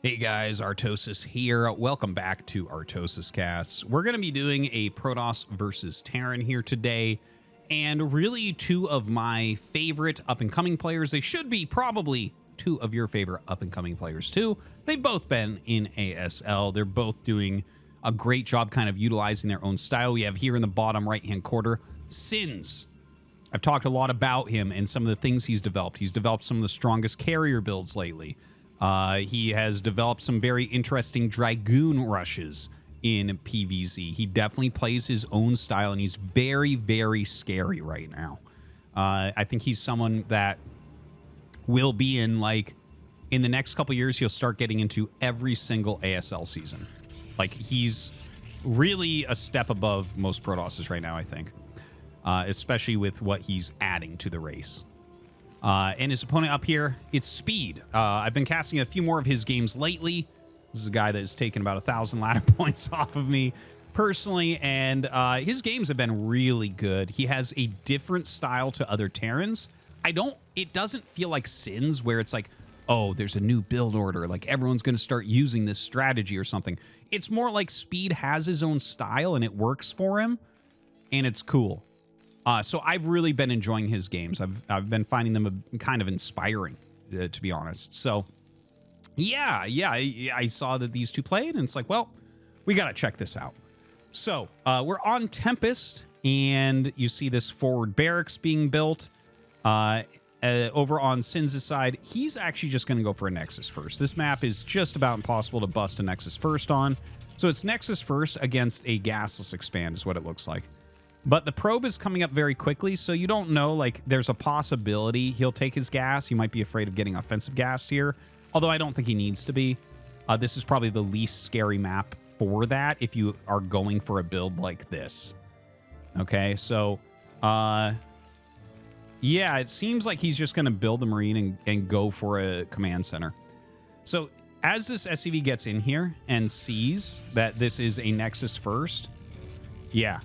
Hey guys, Artosis here. Welcome back to ArtosisCasts. We're going to be doing a Protoss versus Taran here today, and really two of my favorite up-and-coming players. They should be probably two of your favorite up-and-coming players too. They've both been in ASL. They're both doing a great job kind of utilizing their own style. We have here in the bottom right-hand corner, Sins. I've talked a lot about him and some of the things he's developed. He's developed some of the strongest carrier builds lately. He has developed some very interesting Dragoon rushes in PvZ. He definitely plays his own style, and he's very, very scary right now. I think he's someone that will be in the next couple years, he'll start getting into every single ASL season. Like, he's really a step above most Protosses right now, I think, especially with what he's adding to the race. And his opponent up here, it's Speed. I've been casting a few more of his games lately. This is a guy that has taken about 1,000 ladder points off of me personally, and his games have been really good. He has a different style to other Terrans. It doesn't feel like Sins, where it's like, oh, there's a new build order, like everyone's going to start using this strategy or something. It's more like Speed has his own style, and it works for him, and it's cool. So I've really been enjoying his games. I've been finding them kind of inspiring, to be honest. So, yeah, I saw that these two played, and it's like, well, we got to check this out. So we're on Tempest, and you see this forward barracks being built. Over on Sins' side, he's actually just going to go for a Nexus first. This map is just about impossible to bust a Nexus first on. So it's Nexus first against a gasless expand is what it looks like. But the probe is coming up very quickly, so you don't know, like, there's a possibility he'll take his gas. He might be afraid of getting offensive gassed here, although I don't think he needs to be. This is probably the least scary map for that if you are going for a build like this. Okay, so, yeah, it seems like he's just going to build the Marine and go for a command center. So as this SCV gets in here and sees that this is a Nexus first... Yeah.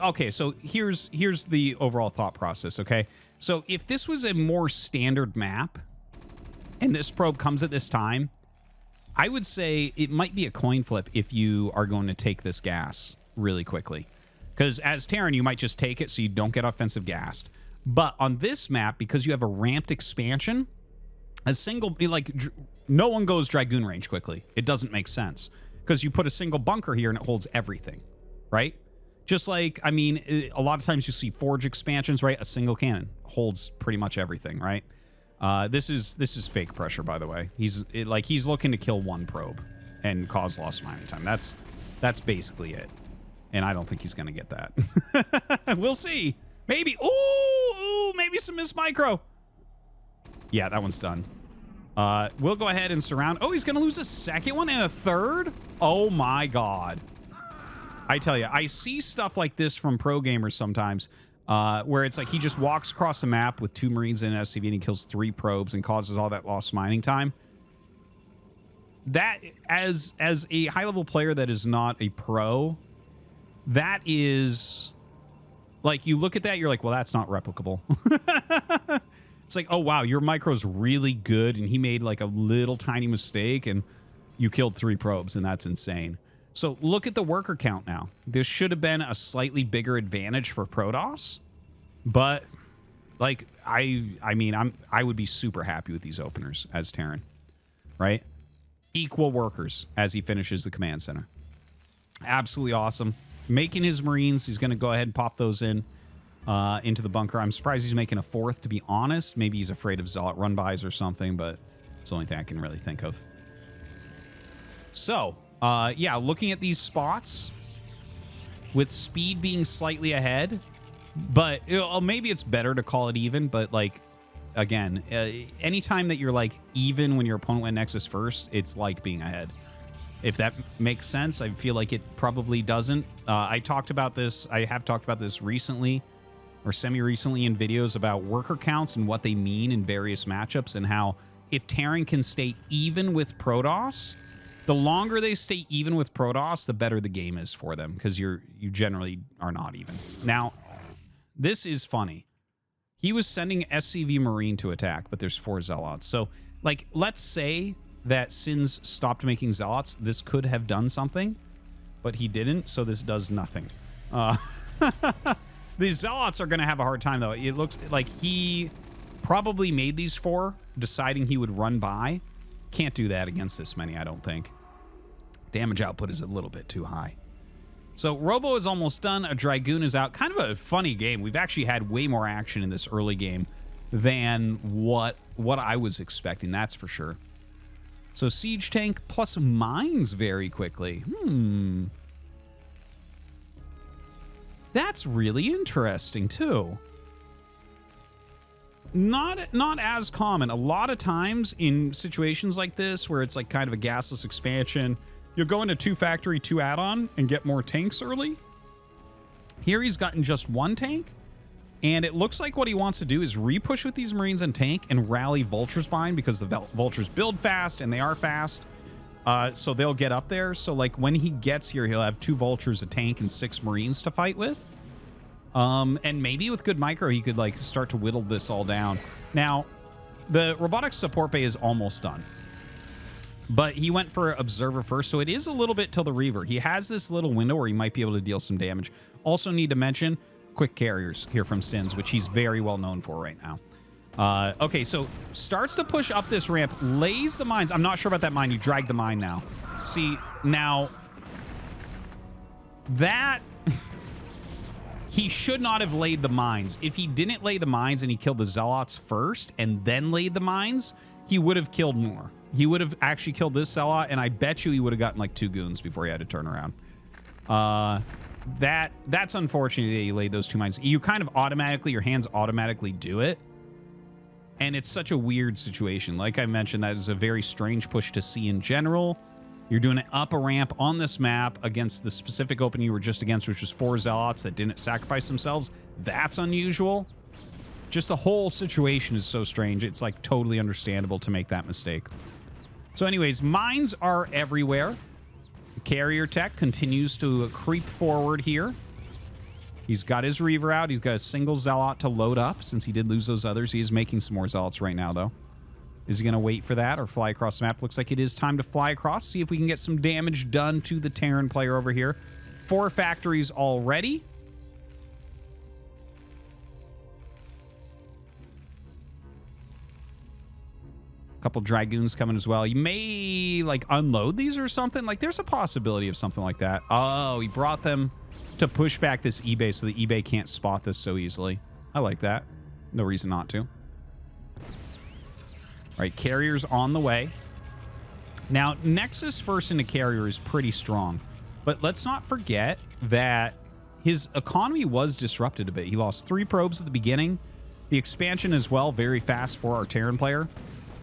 Okay, so here's the overall thought process, okay? So if this was a more standard map and this probe comes at this time, I would say it might be a coin flip if you are going to take this gas really quickly. Because as Taran, you might just take it so you don't get offensive gassed. But on this map, because you have a ramped expansion, a single, like, no one goes Dragoon range quickly. It doesn't make sense. Because you put a single bunker here and it holds everything, right? Just like, I mean, a lot of times you see Forge expansions, right? A single cannon holds pretty much everything, right? This is fake pressure, by the way. He's looking to kill one probe and cause lost mining time. That's basically it. And I don't think he's going to get that. We'll see. Maybe. Ooh, maybe some miss micro. Yeah, that one's done. We'll go ahead and surround. Oh, he's going to lose a second one and a third? Oh, my God. I tell you, I see stuff like this from pro gamers sometimes, where it's like he just walks across the map with 2 Marines and an SCV and he kills 3 probes and causes all that lost mining time. That, as a high-level player that is not a pro, that is, like, you look at that, you're like, well, that's not replicable. It's like, oh, wow, your micro's really good, and he made, like, a little tiny mistake, and you killed 3 probes, and that's insane. So look at the worker count now. This should have been a slightly bigger advantage for Protoss, but like I mean I would be super happy with these openers as Taran, right? Equal workers as he finishes the command center. Absolutely awesome. Making his Marines, he's going to go ahead and pop those in into the bunker. I'm surprised he's making a 4th, to be honest. Maybe he's afraid of Zealot run-bys or something, but it's the only thing I can really think of. So yeah, looking at these spots with Speed being slightly ahead, but maybe it's better to call it even. But like, again, anytime that you're like even when your opponent went Nexus first, it's like being ahead. If that makes sense, I feel like it probably doesn't. I have talked about this recently or semi-recently in videos about worker counts and what they mean in various matchups, and how if Taran can stay even with Protoss, the longer they stay even with Protoss, the better the game is for them, because you generally are not even. Now, this is funny. He was sending SCV Marine to attack, but there's 4 Zealots. So, like, let's say that Sins stopped making Zealots, this could have done something, but he didn't, so this does nothing. The Zealots are going to have a hard time, though. It looks like he probably made these 4, deciding he would run by. Can't do that against this many, I don't think. Damage output is a little bit too high. So Robo is almost done. A Dragoon is out. Kind of a funny game. We've actually had way more action in this early game than what I was expecting, that's for sure. So Siege Tank plus Mines very quickly. That's really interesting, too. Not as common. A lot of times in situations like this, where it's like kind of a gasless expansion, you'll go into 2 factory, 2 add-on, and get more tanks early. Here he's gotten just 1 tank, and it looks like what he wants to do is re-push with these Marines and tank and rally Vultures behind, because the Vultures build fast, and they are fast. So they'll get up there. So like when he gets here, he'll have 2 Vultures, a tank, and 6 Marines to fight with. And maybe with good micro, he could like start to whittle this all down. Now, the robotics support bay is almost done, but he went for Observer first, so it is a little bit till the Reaver. He has this little window where he might be able to deal some damage. Also need to mention quick carriers here from Sins, which he's very well known for right now. Okay, so starts to push up this ramp, lays the mines. I'm not sure about that mine. You drag the mine now. See, now that he should not have laid the mines. If he didn't lay the mines and he killed the Zealots first and then laid the mines, he would have killed more. He would have actually killed this Zealot, and I bet you he would have gotten like 2 goons before he had to turn around. That's unfortunate that you laid those 2 mines. You kind of automatically, your hands automatically do it. And it's such a weird situation. Like I mentioned, that is a very strange push to see in general. You're doing it up a ramp on this map against the specific opening you were just against, which was 4 Zealots that didn't sacrifice themselves. That's unusual. Just the whole situation is so strange. It's like totally understandable to make that mistake. So anyways, mines are everywhere. Carrier tech continues to creep forward here. He's got his Reaver out. He's got a single Zealot to load up since he did lose those others. He is making some more Zealots right now, though. Is he going to wait for that or fly across the map? Looks like it is time to fly across. See if we can get some damage done to the Taran player over here. 4 factories already. Couple Dragoons coming as well. You may like unload these or something. Like there's a possibility of something like that. Oh, he brought them to push back this eBay so the eBay can't spot this so easily. I like that. No reason not to. All right, carriers on the way. Now, Nexus first into carrier is pretty strong, but let's not forget that his economy was disrupted a bit. He lost 3 probes at the beginning. The expansion as well, very fast for our Taran player.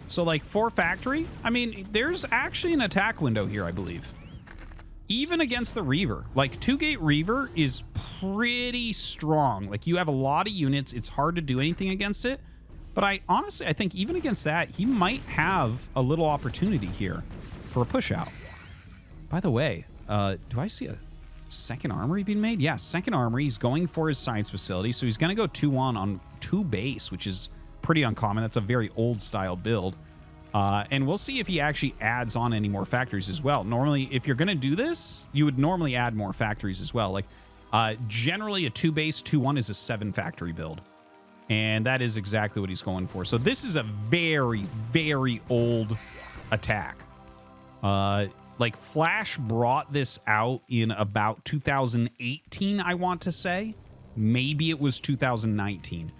So, like, 4 factory, I mean, there's actually an attack window here, I believe. Even against the Reaver. Like, 2-gate Reaver is pretty strong. Like, you have a lot of units. It's hard to do anything against it. But I think even against that, he might have a little opportunity here for a push out. By the way, do I see a second armory being made? Yeah, second armory. He's going for his science facility. So he's going to go 2-1 on 2 base, which is pretty uncommon. That's a very old style build. And we'll see if he actually adds on any more factories as well. Normally, if you're going to do this, you would normally add more factories as well. Like generally a 2 base, 2-1 is a 7 factory build. And that is exactly what he's going for. So this is a very, very old attack. Like Flash brought this out in about 2018, I want to say. Maybe it was 2019.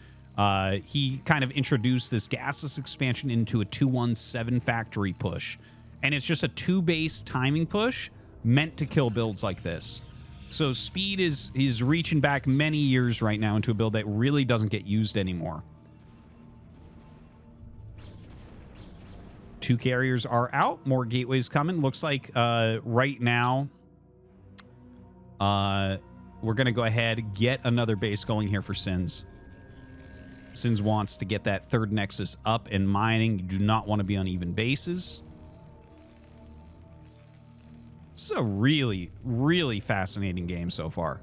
He kind of introduced this gasless expansion into a 2-1-7 factory push. And it's just a 2-base timing push meant to kill builds like this. So speed is reaching back many years right now into a build that really doesn't get used anymore. 2 carriers are out. More gateways coming. Looks like right now we're going to go ahead and get another base going here for Sins. Sins wants to get that 3rd Nexus up and mining. You do not want to be on even bases. This is a really, really fascinating game so far.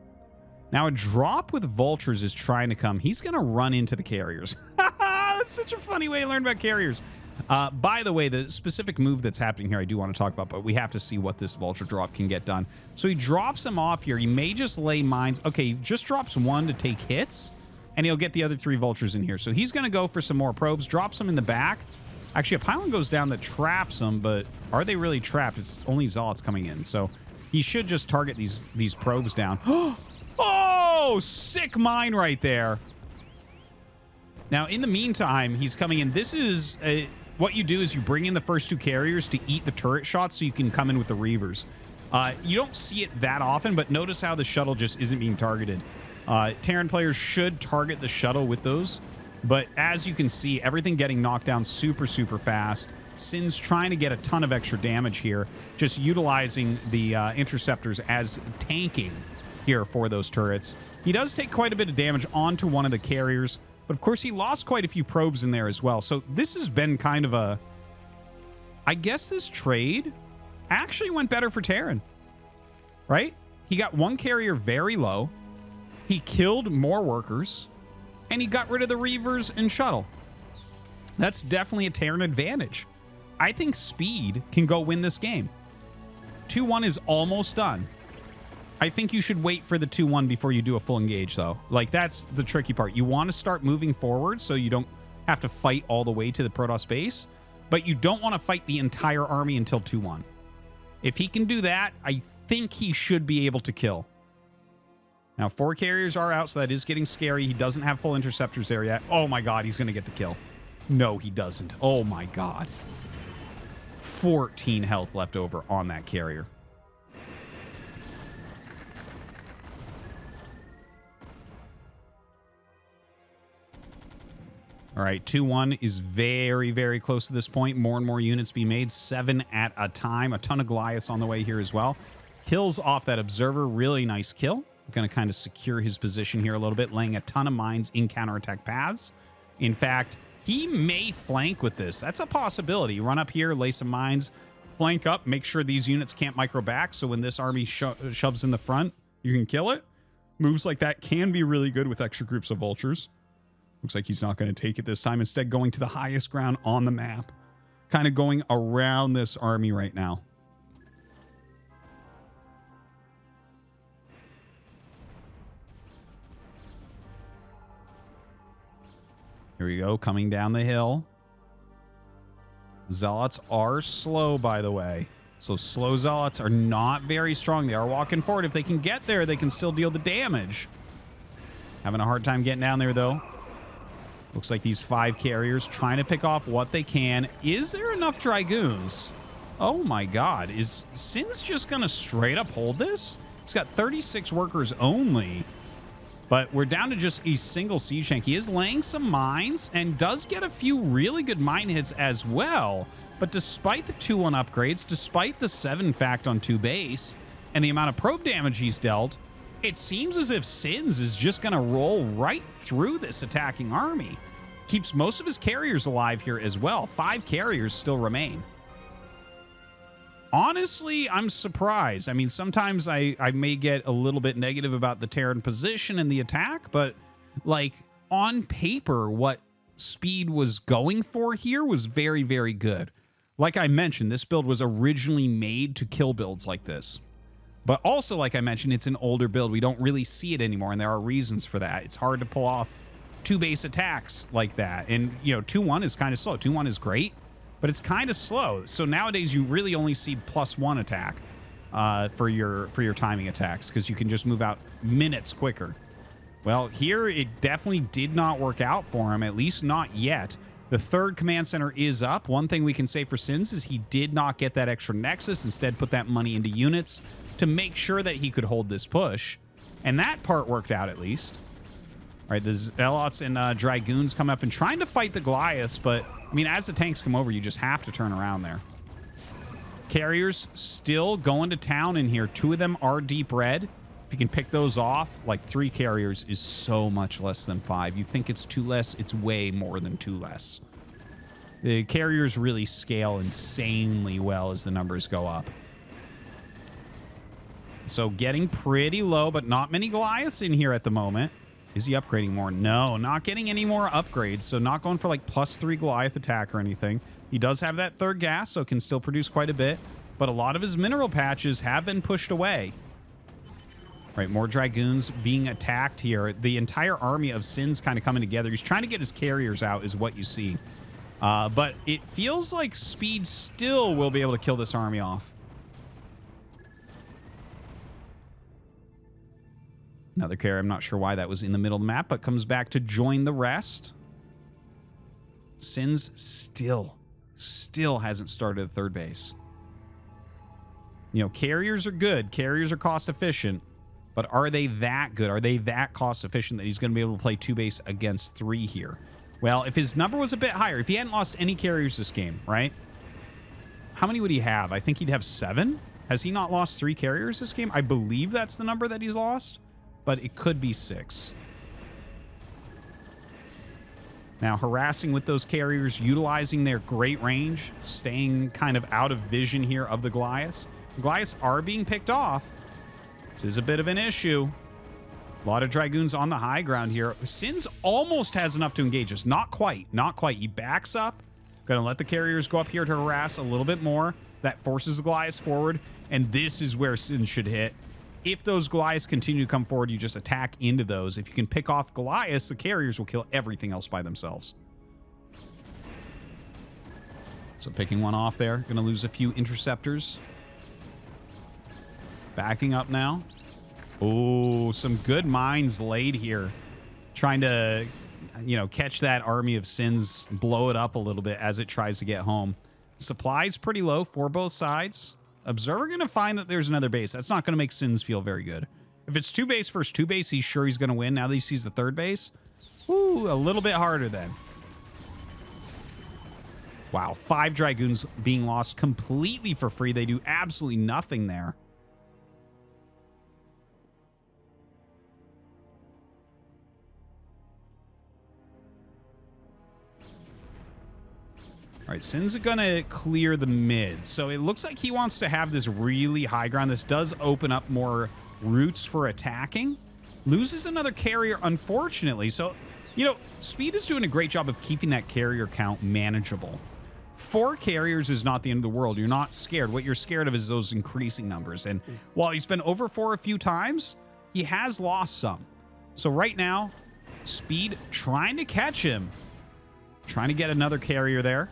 Now, a drop with Vultures is trying to come. He's going to run into the carriers. That's such a funny way to learn about carriers. By the way, the specific move that's happening here I do want to talk about, but we have to see what this vulture drop can get done. So he drops him off here. He may just lay mines. Okay, he just drops one to take hits, and he'll get the other 3 vultures in here. So he's going to go for some more probes, drops them in the back. Actually, a pylon goes down that traps them, but are they really trapped? It's only zealots coming in. So he should just target these probes down. Oh, sick mine right there. Now, in the meantime, he's coming in. This is... what you do is you bring in the first 2 carriers to eat the turret shots so you can come in with the reavers. You don't see it that often, but notice how the shuttle just isn't being targeted. Taran players should target the shuttle with those, but as you can see, everything getting knocked down super, super fast. Sin's trying to get a ton of extra damage here, just utilizing the interceptors as tanking here for those turrets. He does take quite a bit of damage onto one of the carriers, but of course he lost quite a few probes in there as well. So this has been kind of a... I guess this trade actually went better for Taran, right? He got 1 carrier very low. He killed more workers, and he got rid of the reavers and shuttle. That's definitely a Taran advantage. I think speed can go win this game. 2-1 is almost done. I think you should wait for the 2-1 before you do a full engage, though. Like, that's the tricky part. You want to start moving forward so you don't have to fight all the way to the Protoss base, but you don't want to fight the entire army until 2-1. If he can do that, I think he should be able to kill. Now, 4 carriers are out, so that is getting scary. He doesn't have full interceptors there yet. Oh, my God, he's going to get the kill. No, he doesn't. Oh, my God. 14 health left over on that carrier. All right, 2-1 is very, very close to this point. More and more units being made, 7 at a time. A ton of Goliaths on the way here as well. Kills off that observer. Really nice kill. Going to kind of secure his position here a little bit, laying a ton of mines in counterattack paths. In fact, he may flank with this. That's a possibility. Run up here, lay some mines, flank up, make sure these units can't micro back, so when this army shoves in the front, you can kill it. Moves like that can be really good with extra groups of vultures. Looks like he's not going to take it this time. Instead, going to the highest ground on the map. Kind of going around this army right now. Here we go, coming down the hill. Zealots are slow, by the way. So slow Zealots are not very strong. They are walking forward. If they can get there, they can still deal the damage. Having a hard time getting down there, though. Looks like these 5 carriers trying to pick off what they can. Is there enough Dragoons? Oh my God. Is Sin's just going to straight up hold this? He's got 36 workers only. But we're down to just a single siege tank. He is laying some mines and does get a few really good mine hits as well. But despite the 2-1 upgrades, despite the 7 fact on 2 base, and the amount of probe damage he's dealt, it seems as if Sins is just going to roll right through this attacking army. Keeps most of his carriers alive here as well. 5 carriers still remain. Honestly, I'm surprised. I mean, sometimes I may get a little bit negative about the Taran position and the attack, but like on paper, what Speed was going for here was very, very good. Like I mentioned, this build was originally made to kill builds like this. But also, like I mentioned, it's an older build. We don't really see it anymore, and there are reasons for that. It's hard to pull off 2 base attacks like that. And, you know, 2-1 is kind of slow. 2-1 is great, but it's kind of slow. So nowadays, you really only see +1 attack for your timing attacks, because you can just move out minutes quicker. Well, here, it definitely did not work out for him, at least not yet. The 3rd command center is up. One thing we can say for Sins is he did not get that extra Nexus, instead put that money into units to make sure that he could hold this push. And that part worked out, at least. All right, the Zealots and Dragoons come up and trying to fight the Goliaths, but, I mean, as the tanks come over, you just have to turn around there. Carriers still going to town in here. 2 of them are deep red. If you can pick those off, like 3 carriers is so much less than 5. You think it's 2 less, it's way more than 2 less. The carriers really scale insanely well as the numbers go up. So getting pretty low, but not many Goliaths in here at the moment. Is he upgrading more? No, not getting any more upgrades. So not going for like +3 Goliath attack or anything. He does have that third gas, so can still produce quite a bit. But a lot of his mineral patches have been pushed away. Right, more Dragoons being attacked here. The entire army of Sins kind of coming together. He's trying to get his carriers out is what you see. But it feels like Speed still will be able to kill this army off. Another carrier, I'm not sure why that was in the middle of the map, but comes back to join the rest. Sins still hasn't started a third base. You know, carriers are good. Carriers are cost efficient. But are they that good? Are they that cost efficient that he's going to be able to play 2 base against 3 here? Well, if his number was a bit higher, if he hadn't lost any carriers this game, right? How many would he have? I think he'd have 7. Has he not lost 3 carriers this game? I believe that's the number that he's lost, but it could be 6. Now, harassing with those carriers, utilizing their great range, staying kind of out of vision here of the Goliaths. The Goliaths are being picked off. This is a bit of an issue. A lot of Dragoons on the high ground here. Sins almost has enough to engage us. Not quite. Not quite. He backs up. Going to let the carriers go up here to harass a little bit more. That forces the Goliaths forward. And this is where Sins should hit. If those Goliaths continue to come forward, you just attack into those. If you can pick off Goliaths, the carriers will kill everything else by themselves. So picking one off there. Going to lose a few interceptors. Backing up now. Oh, some good mines laid here. Trying to, you know, catch that army of Sins, blow it up a little bit as it tries to get home. Supply's pretty low for both sides. Observer going to find that there's another base. That's not going to make Sins feel very good. If it's 2 base versus 2 base, he's sure he's going to win. Now that he sees the third base, ooh, a little bit harder then. Wow, 5 Dragoons being lost completely for free. They do absolutely nothing there. All right, Sins are going to clear the mid. So it looks like he wants to have this really high ground. This does open up more routes for attacking. Loses another carrier, unfortunately. So, you know, Speed is doing a great job of keeping that carrier count manageable. 4 carriers is not the end of the world. You're not scared. What you're scared of is those increasing numbers. And while he's been over 4 a few times, he has lost some. So right now, Speed trying to catch him. Trying to get another carrier there.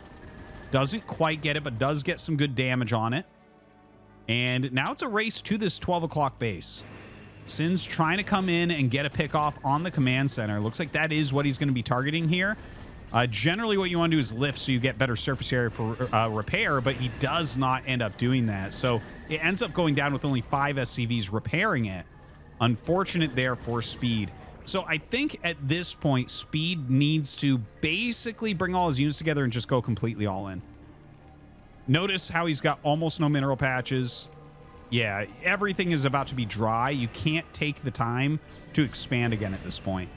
Doesn't quite get it, but does get some good damage on it. And now it's a race to this 12 o'clock base. Sins trying to come in and get a pick off on the command center. Looks like that is what he's going to be targeting here. Generally, what you want to do is lift so you get better surface area for repair, but he does not end up doing that. So it ends up going down with only 5 SCVs repairing it. Unfortunate there for Speed. So I think at this point, Speed needs to basically bring all his units together and just go completely all in. Notice how he's got almost no mineral patches. Yeah, everything is about to be dry. You can't take the time to expand again at this point.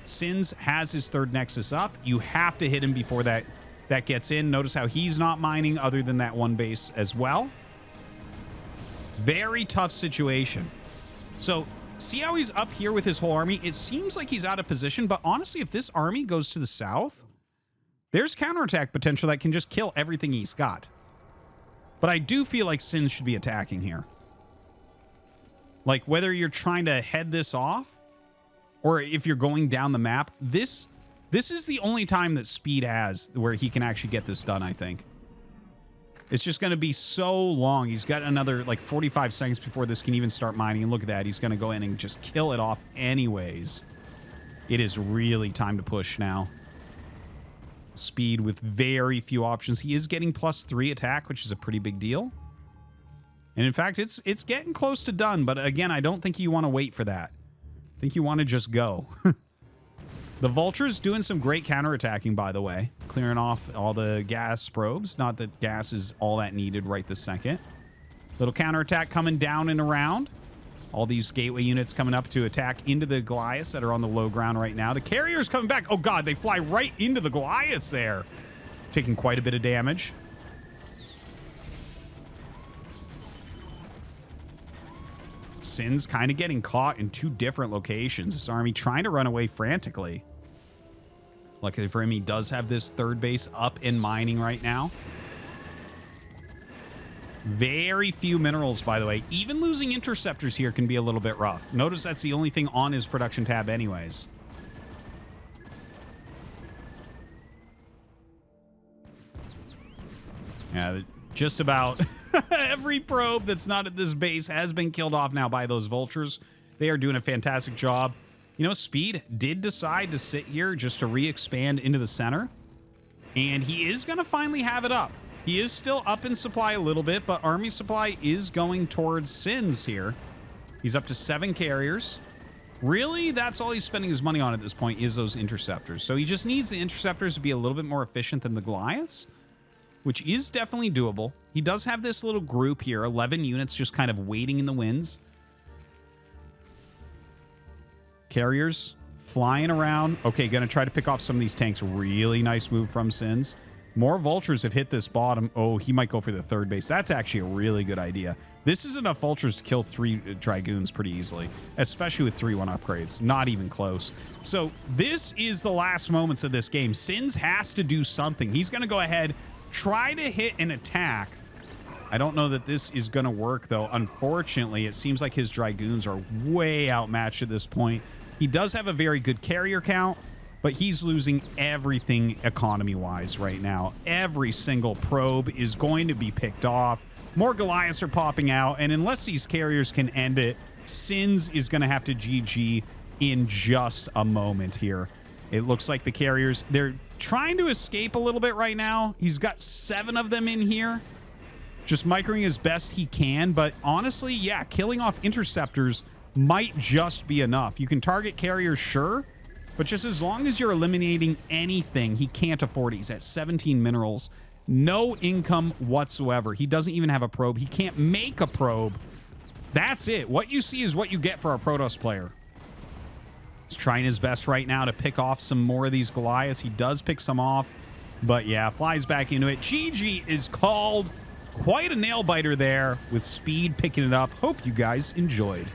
Sins has his 3rd Nexus up. You have to hit him before that gets in. Notice how he's not mining other than that 1 base as well. Very tough situation. So see how he's up here with his whole army? It seems like he's out of position, but honestly, if this army goes to the south, there's counterattack potential that can just kill everything he's got. But I do feel like Sins should be attacking here. Like, whether you're trying to head this off, or if you're going down the map, this is the only time that Speed has where he can actually get this done, I think. It's just going to be so long. He's got another, like, 45 seconds before this can even start mining. And look at that. He's going to go in and just kill it off anyways. It is really time to push now. Speed with very few options. He is getting +3 attack, which is a pretty big deal. And in fact, it's getting close to done. But again, I don't think you want to wait for that. I think you want to just go. The Vulture's doing some great counterattacking, by the way. Clearing off all the gas probes. Not that gas is all that needed right this second. Little counterattack coming down and around. All these gateway units coming up to attack into the Goliaths that are on the low ground right now. The carrier's coming back. Oh, God, they fly right into the Goliaths there. Taking quite a bit of damage. Sins kind of getting caught in 2 different locations. This army trying to run away frantically. Luckily for him, he does have this 3rd base up and mining right now. Very few minerals, by the way. Even losing interceptors here can be a little bit rough. Notice that's the only thing on his production tab anyways. Yeah, just about every probe that's not at this base has been killed off now by those vultures. They are doing a fantastic job. You know, Speed did decide to sit here just to re-expand into the center. And he is going to finally have it up. He is still up in supply a little bit, but army supply is going towards Sins here. He's up to 7 carriers. Really, that's all he's spending his money on at this point is those interceptors. So he just needs the interceptors to be a little bit more efficient than the Goliaths, which is definitely doable. He does have this little group here, 11 units just kind of waiting in the winds. Carriers flying around. Okay, going to try to pick off some of these tanks. Really nice move from Sins. More vultures have hit this bottom. Oh, he might go for the third base. That's actually a really good idea. This is enough vultures to kill 3 Dragoons pretty easily, especially with 3-1 upgrades. Not even close. So this is the last moments of this game. Sins has to do something. He's going to go ahead, try to hit an attack. I don't know that this is going to work, though. Unfortunately, it seems like his Dragoons are way outmatched at this point. He does have a very good carrier count, but he's losing everything economy-wise right now. Every single probe is going to be picked off. More Goliaths are popping out, and unless these carriers can end it, Sins is going to have to GG in just a moment here. It looks like the carriers, they're trying to escape a little bit right now. He's got 7 of them in here. Just microing as best he can, but honestly, yeah, killing off interceptors might just be enough. You can target carriers, sure, but just as long as you're eliminating anything, he can't afford it. He's at 17 minerals. No income whatsoever. He doesn't even have a probe. He can't make a probe. That's it. What you see is what you get for a Protoss player. He's trying his best right now to pick off some more of these Goliaths. He does pick some off, but yeah, flies back into it. GG is called. Quite a nail biter there with Speed picking it up. Hope you guys enjoyed.